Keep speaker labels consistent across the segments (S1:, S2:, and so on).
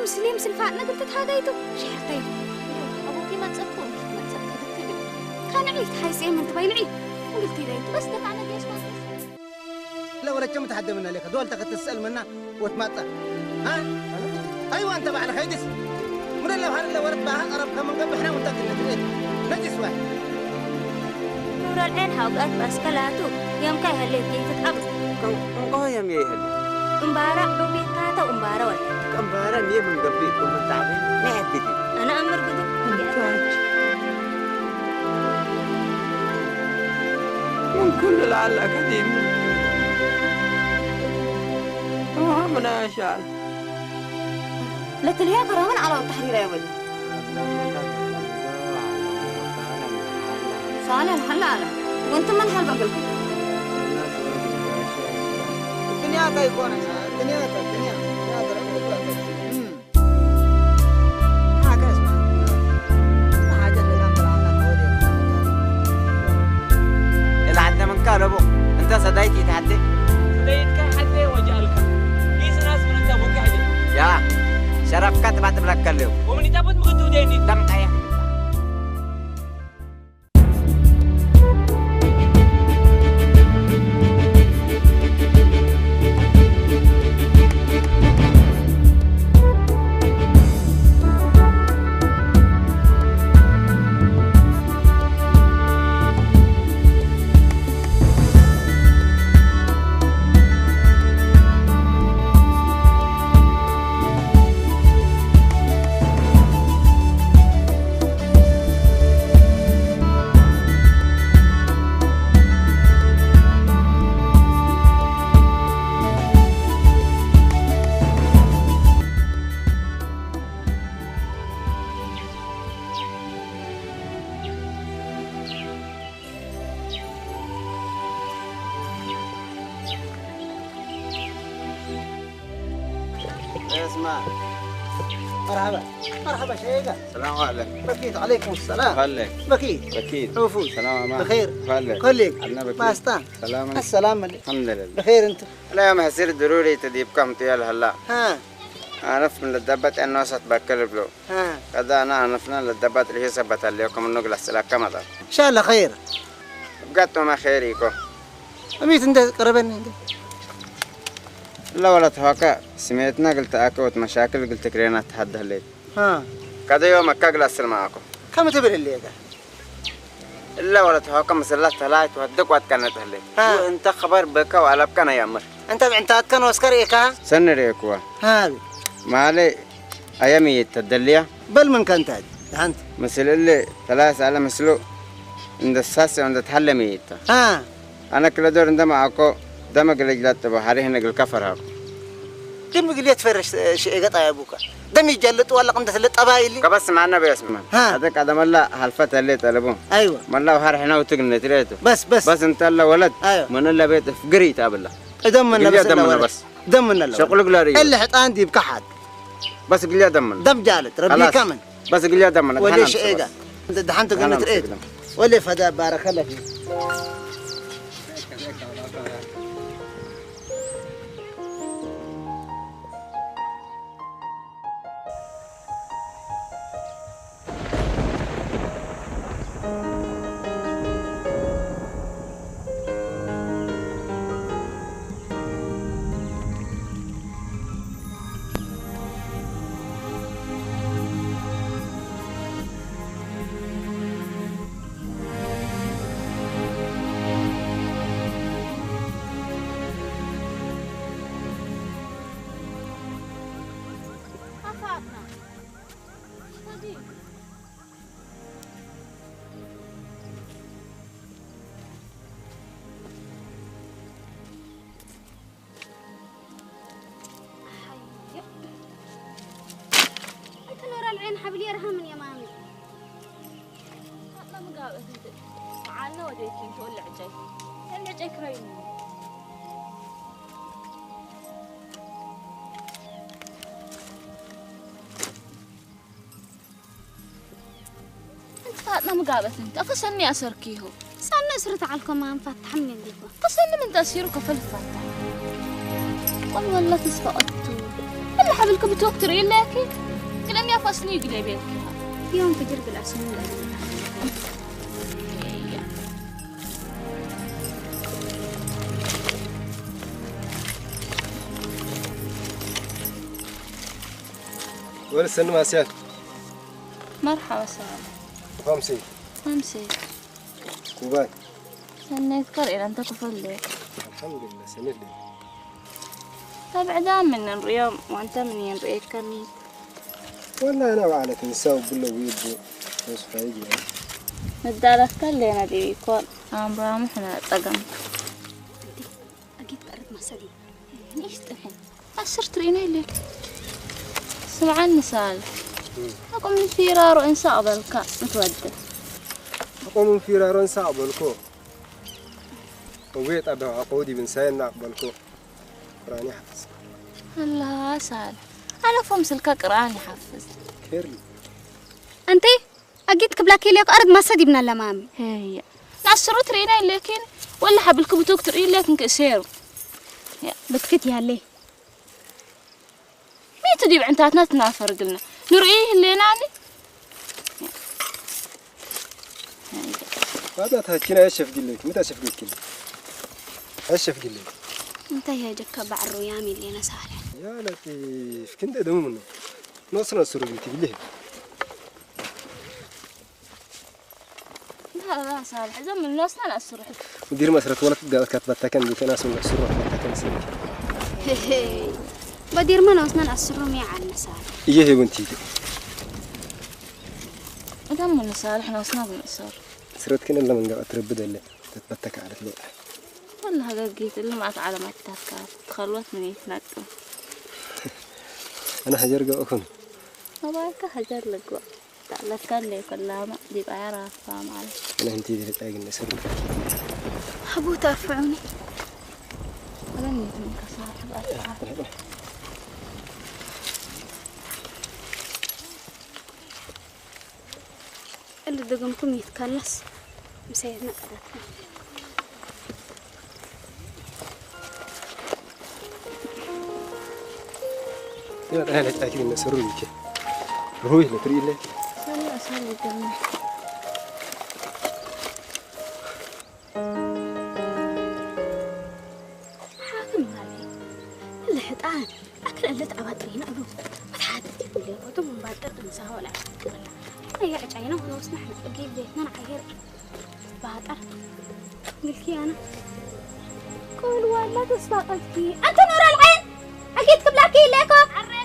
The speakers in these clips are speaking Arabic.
S1: مسلم سلفاتنا قلت هاجيتو شحرتي أبوكي ما تصفون ما تصفون تبي كان عيد هاي سيم أنت باينعي وقلت لي بس دفعنا ليش ما
S2: لا ولا كم تحدى منا لك دول تقدر تسأل منا وتماطى ها أيوة أنت بعد خيدس من الله هلا ورد بها قرب كم قبل إحنا وتأكل نجس واحد
S1: نور العين حوقات بس كلاتو يوم كاي هلي كيف تتعب
S3: يوم يهلي
S1: أمبارح ربي كاتا أمبارح ولا
S3: أمبارح مية من قبل ومن تعبين ما هتدي
S1: أنا أمر قدو
S3: من كل العلقة قديم وهمنا شال
S1: لا تلهي كرامن على التحرير يا ولد صالح هلا على وانت من هل بقول
S2: الدنيا كيكون الدنيا حاجة اسمها حاجة اللي نقدر عنها هودي
S3: اللي عندنا من كهربو انت صدايتي تحدي
S4: صدايتك حدي وجالك كيس ناس من انت ابوك عدي
S3: يا شرف كاتبات مركلو
S4: ومن يتابد مغدو ديني
S3: دم تايا
S2: اسمع مرحبا شيخة
S3: السلام عليكم
S2: بكيت عليكم السلام
S3: خليك
S2: بكيت عفوي
S3: سلام أمان
S2: بخير
S3: خليك
S2: كلك
S3: عنا
S2: ما استان
S3: سلام
S2: السلام عليكم
S3: الحمد لله
S2: بخير انت
S3: لا يوم هسير ضروري تديب كم تيال هلا
S2: ها
S3: عرف من الدبات انه ستبكر بلو
S2: ها
S3: كذا انا عرفنا الدبات اللي هي سبت اليوم النقل السلاك كم هذا
S2: ان شاء الله خير
S3: بقت ما خيريكو
S2: أميت انت قربني انت
S3: لا ولا تهاكا سمعتنا قلت اكوت مشاكل قلت كرينا تحدى لي
S2: ها
S3: كذا يوم اكل السر معاكم
S2: كم تبر اللي ده
S3: لا ولا تهاكا مسلا تلايت وهدك وات كانت هلي وانت خبر بك وعلب كان يامر
S2: انت كان واسكري كا
S3: سنريكوا
S2: هذه
S3: مالي ايامي تدليا
S2: بل من كانت هذه انت
S3: مثل اللي ثلاث على مسلو عند الساس عند تحلمي
S2: ها
S3: انا كل دور عندما معاكو دمك رجلات تبع هنا الكفر هاكو
S2: دمك اللي تفرش شيء قطع يا ابوك دمي جلط ولا قمت اللي طبايلي
S3: كبس معنا باسمه هذاك هذا ملا هالفتى اللي طلبوه
S2: ايوه
S3: ملا وهر هنا وتقني تريته
S2: بس
S3: انت لا ولد
S2: أيوة.
S3: من الا بيت فقري تابله
S2: دمنا بس دمنا لا
S3: شغل قلاري
S2: اللي حطان دي بكحد
S3: بس قليا دمنا
S2: دم جالت ربي كمان
S3: بس قليا دمنا
S2: ولا شيء انت دحنت قلنا تريته ولا فدا بارك الله فيك
S1: حبلي يرحمني يا مامي
S5: ما مقابل معانا وديتين تولع جاي لأن جاي كريم انت فاتنا مقابل انت افسني اسركيهو
S1: سألنا اسرت علىكم ما نفتح من عندكم
S5: فسني من تأثيرك في الفتح والله تصفقتوا اللي حبلك بتوكتر إلاكي كلام يا فصني قلبي
S1: يوم فجر بالأسنان
S6: ولا السن ما سيان
S5: مرحبا سلام خمسي
S6: كوباي
S5: سنيت قرئ أنت كفل لك
S6: الحمد لله سنر لي
S5: تابع دام من الرياض وأنت من ينرئيك كميت
S6: والله أنا وعلى تنساو كله ويدو بس فايجي
S5: ندارك كلنا دي يكون أمرام إحنا تقم
S1: أكيد قررت مسالي
S5: إيش تحين أسرت ريني لك سمعني سال أقوم من فيرار وإنسى أبلك متودة
S6: أقوم من فيرارون صعب الكو وبيت أبو عقودي بن ساين أقبلكو راني حفظ
S5: الله سال أنا فهم سلك قراني حفظ
S6: كيرلي
S1: أنتي أكيد قبلك ليك أرض مسدي من اللمام
S5: هي نعسرت ريني لكن ولا حبلك بتوكتر إيه لكن كسيرو
S1: بتكت يا ليه
S5: مين تجيب عنتاتنا تنافر قلنا نرئيه اللي نعني
S6: هذا تهكينا إيش قلك متى شف قلك إيش قلك
S1: أنت يا جكا بعرو يامي اللي أنا سهلة
S6: يا لطيف كنت أدوم منه نوصل السرور بتقليه
S5: لا صالح زمن الناس أنا السرح
S6: مدير مسرة ولا تقدر كتبتها كان بيت ناس من السرور كتبتها كان
S1: هي بدير ما نوصلنا السرور مية على النسال
S6: إيه هي بنتي
S5: دم من صالح ناصنا بالنصار
S6: سرت كنا لما نقعد تربد اللي تتبتك على اللي
S5: والله لقيت اللي معك علامات تذكار تخلوت من يتنقل
S6: أنا حجر أكون
S5: ما بعرف حجر لقوا لك اللي كلها ما دي بعرف فاهم علي
S6: أنا هنتي اللي تلاقي النسر
S1: حبو ترفعوني
S5: ولا نيت منك صاحب أرفع
S1: اللي دقمكم يتكلس مسيرنا قدرتنا
S6: يا أهل تأكيد النسر ويك روي لتري له
S5: سالي أسالي قلنا
S1: حاكم علي اللي حطان أكل اللي تعبترين أبو وتحدثي كل يوم وتم من بعد تنساه ولا هي أجعينا ونوصنا إحنا أجيب بيتنا نعير باطر قلتي أنا كل ولا تسبقتي أنت نور العين أكيد قبلكي ليكو عريكي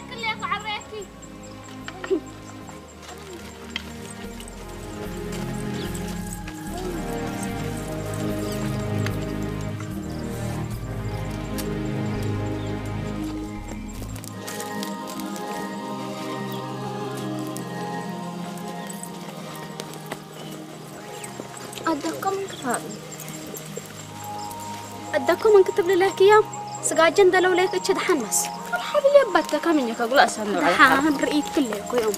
S1: أدكم من كتب لك يوم سجاجن دلو لك إيش دحنس
S5: الحبل يبتك كم ينك أقول أسمع على
S1: دحان رئيت كله كل يوم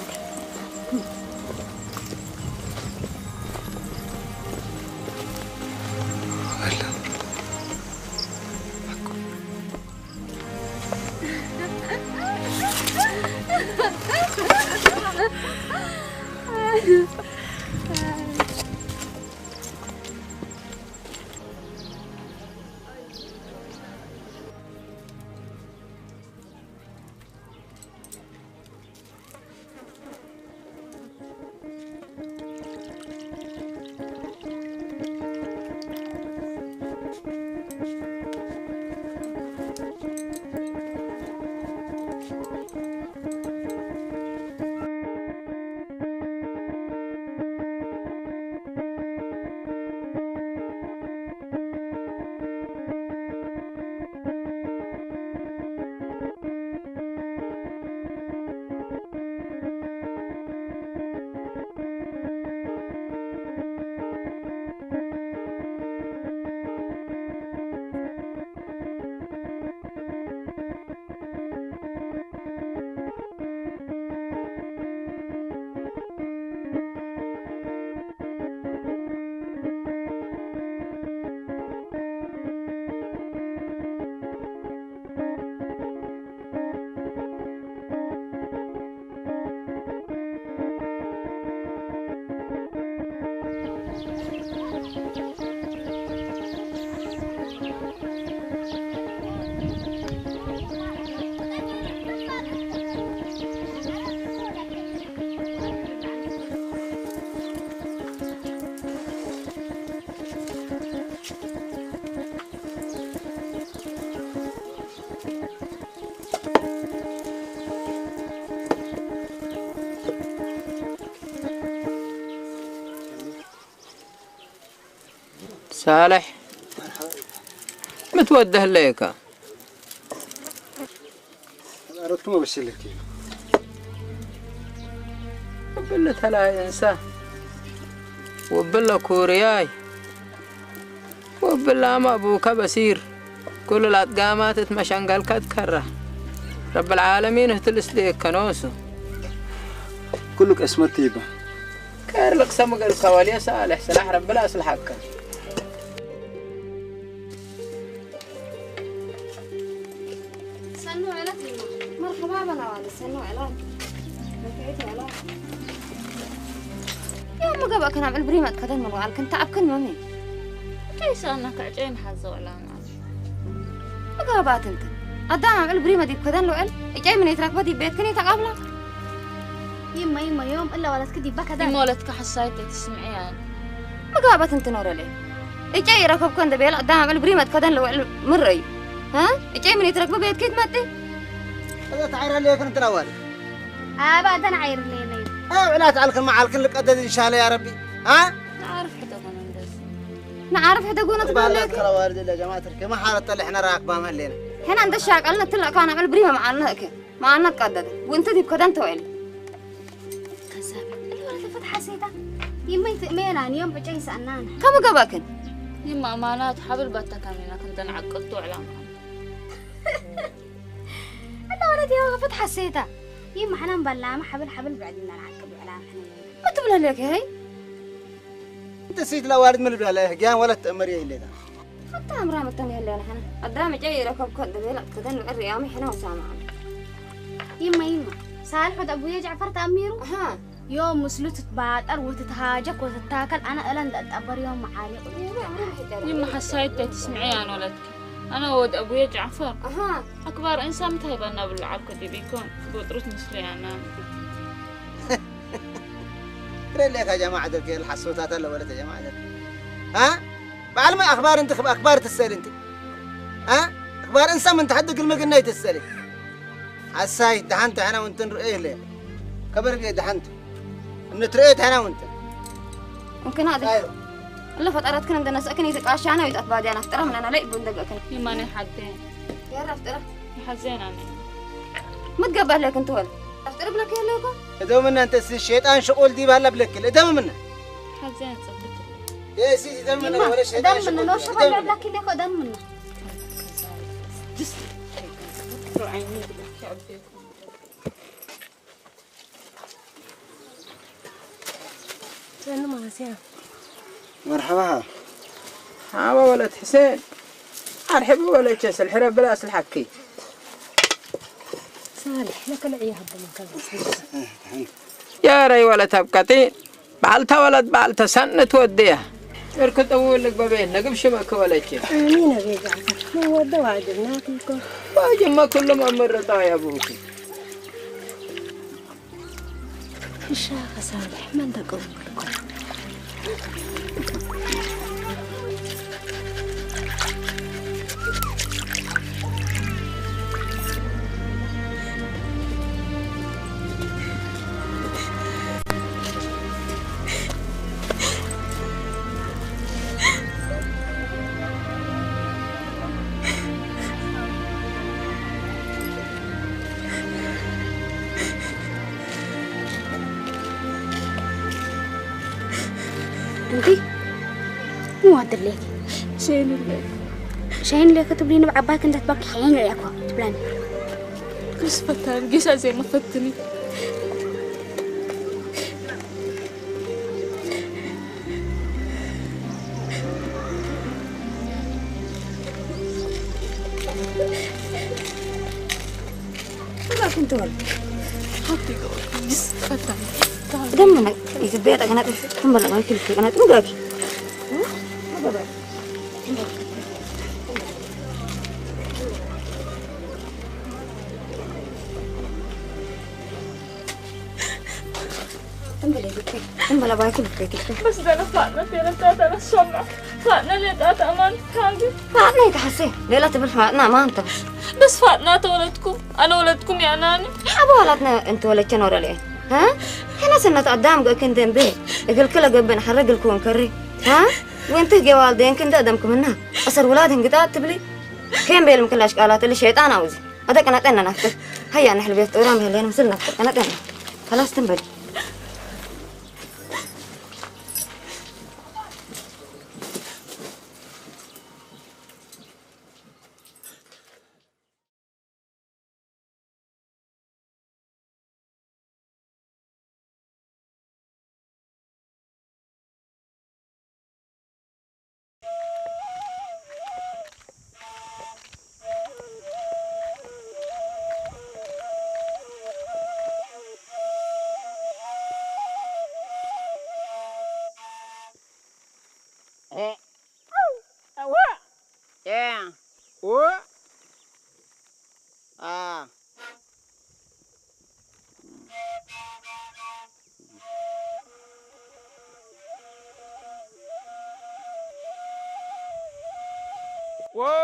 S7: صالح متوده ليك
S6: أردتكم بس لك
S7: وبلت هلا إنسان وبلا كورياي وبلا ما أبوك بسير كل الأطقامات تمشنقل كتكره رب العالمين اهتلس ليك كنوسو
S6: كلك اسمه طيبة
S7: كارلك سمق الكوالي صالح سلاح رب لا أصلحك
S1: سنو عليك مرحبا بنوال سنو عليك رفعتي عليك يوم ما قبل كان عمل بريمة كذا من وعال كنت تعب كل مامي
S5: كيف أنك عجين حظو على
S1: ما قابات انت قدام عمل بريمة دي كذا لو قال جاي من يترك بدي بيت كني تقابلك يما يوم الا ولد كدي بكذا
S5: مولتك حسايتي تسمعيان
S1: ما قابات انت نور ليه جاي ركب كنت بيل قدام عمل بريمة كذا لو قال مري ها جاي من يترك بيت كيف متي
S2: هذا تعير لي كنت الاول
S1: بعد انا عير لي
S2: لا تعلق مع لك قدد ان شاء الله يا ربي ها
S5: نعرف حدا قنندس
S1: نعرف حدا قونا تقول لك
S2: ترى والد يا جماعه تركي ما حالة اللي احنا راكبه ملينا
S1: هنا عند الشاق قالنا طلع كان عمل بريمة معنا قدد وانت دي بكذا انت وقال كذاب اللي ولد فتحة سيتا يما يتأمينان يوم بجاي سأنان كم قباكن
S5: يما أمانات حبل باتك أمينة كنت نعقلتو على
S1: اللي ولد يوم فتحة سيتا يما حنان بلامة حبل بعدين نعقب على حنان ما تبلها لك هاي
S2: انت سيد لا وارد من البلاه جان ولا تأمريه اللي ده
S1: حتى امرام التانية اللي انا قدام جاي ركب كود بيلا كذا الريامي حنا وسامع يما صالح ود ابويا جعفر تأميرو ها يوم مسلوت تبادر وتتهاجك وتتاكل انا الان اتقبر يوم معالي
S5: يما حسايتي تسمعيان ولدك أنا ود أبويا جعفر أكبر إنسان متهيبنا بالعركة دي بيكون بطرس مثلي أنا
S2: ترى لك يا جماعة ذلك الحسوتات اللي ولد يا جماعة ذلك ها بعلم أخبار انت أخبار تسأل انت ها أخبار إنسان من تحدق المجنة تسألي عساي دحنت أنا وأنت إيه ليه كبر لي دحنت إن تريت أنا وأنت
S1: ممكن هذا اللي فترات كنا عندنا ساكن يتقاش أنا ويتقبض أنا افترى من أنا لا يبون دقيقة
S5: يما أنا حدين
S1: يا رب افترى
S5: يحزين أنا
S1: ما تقبل لك أنت ولا افترى بلك يا ليكو
S2: إذا منا أنت الشيطان شغول دي بهلا بلك إذا منا
S5: حزين صدقت
S2: يا سيدي إذا منا ولا شيطان
S1: دم منا لو شغل بلك ليكو دم منا
S2: مرحبا
S7: هاوا ولد حسين أرحب ولا جس الحرب بلا أصلحكي
S1: صالح لك العيا هذا من
S7: يا ري ولا تبكتين بعلتها ولد بعلتها سنة توديها اركض أقول لك بابين نقب شمك ولا شيء
S1: مين أبي جعفر هو الدواء جبناكم
S7: واجب ما كل ما مر طايا أبوك
S1: الشاخة صالح من دقوا انتي مو هادر ليك شاين ليك تبليني بعباك انت تبقى حين ليك تبلاني
S5: بس فتان قيسا زي ما فتني
S1: ما كنت ولا
S5: حطي قولي بس فتان
S1: دمنا يتبيت أنا هم بلا ما يكلف أنا تنقاكي هم بلا باكل فيك
S5: بس ده أنا فاتنا تيرا تاتا الشمع فاتنا ليه تاتا أمان كاجي
S1: فاتنا يتحسي ليلة بالفاتنا ما أنت
S5: بس فاتنا تولدكم أنا ولدكم يا ناني
S1: حبولتنا أنت ولدتنا ورا ليه ها؟ هنا سنة قدام كنت بيه يقول كلا قبل حرق لكم كري ها؟
S8: وين تهجي والدين كنت أدمكم منها أصر ولادهم قطعت تبلي كين بيلم كلاش قالات اللي شيطان عاوزي هذا كانت أنا نفتح هيا نحل بيت أورام هلين وصلنا نفتح أنا خلاص تنبل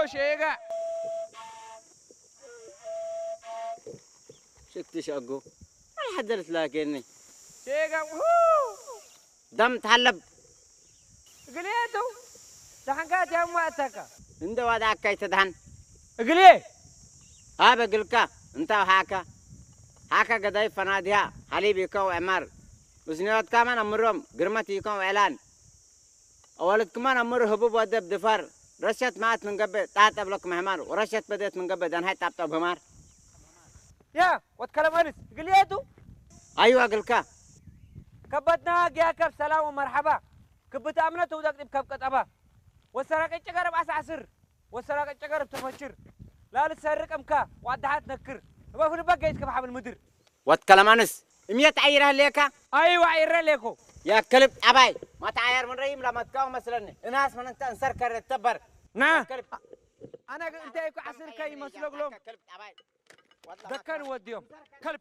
S4: شيقة
S3: شكتش أقو ما حضرت لكني
S4: شيقة
S3: دم تحلب
S4: قليتو دحن كات يا وقتك
S3: انت وادعك كي تدهن
S4: قلي
S3: ها بقولك انت وحاكا قداي فناديها حليب يكو عمار وسنوات كمان امرهم قرمت يكو اعلان اولد كمان امر هبوب ودب دفار رشت مات من قبل تحت ابلك مهمار ورشت بديت من قبل دان هاي تابتو بمار
S4: يا واتكلم انس قليتو
S3: ايوه قلك
S4: كبتنا يا كب سلام ومرحبا كبت امنته ودك كب قطبا وسرق الجقرب اسعسر وسرق الجقرب تفشر لا لسرق امكا وادحات نكر ما في بقيت كم حبل المدير
S3: واتكلم انس مية عيرها ليكا
S4: ايوه عيرها ليكو
S3: يا كلب اباي ما تعاير من ريم لما تكاو مثلا الناس من انت انسركر التبر
S4: نعم
S3: كلب
S4: انا انت يكو عسر كاي مسلوق لهم
S3: كلب اباي
S4: دكان وديهم كلب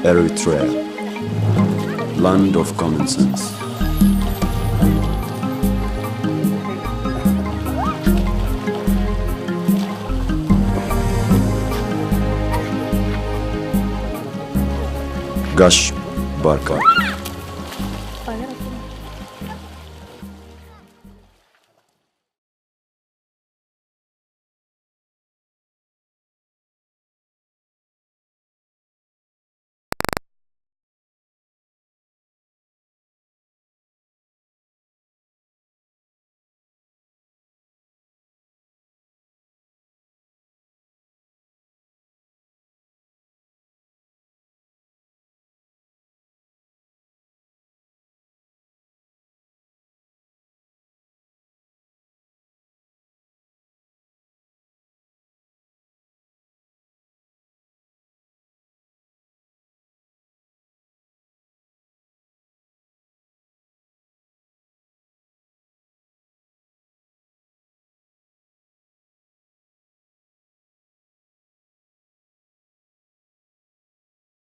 S9: Eritrea, land of common sense. Gash Barka.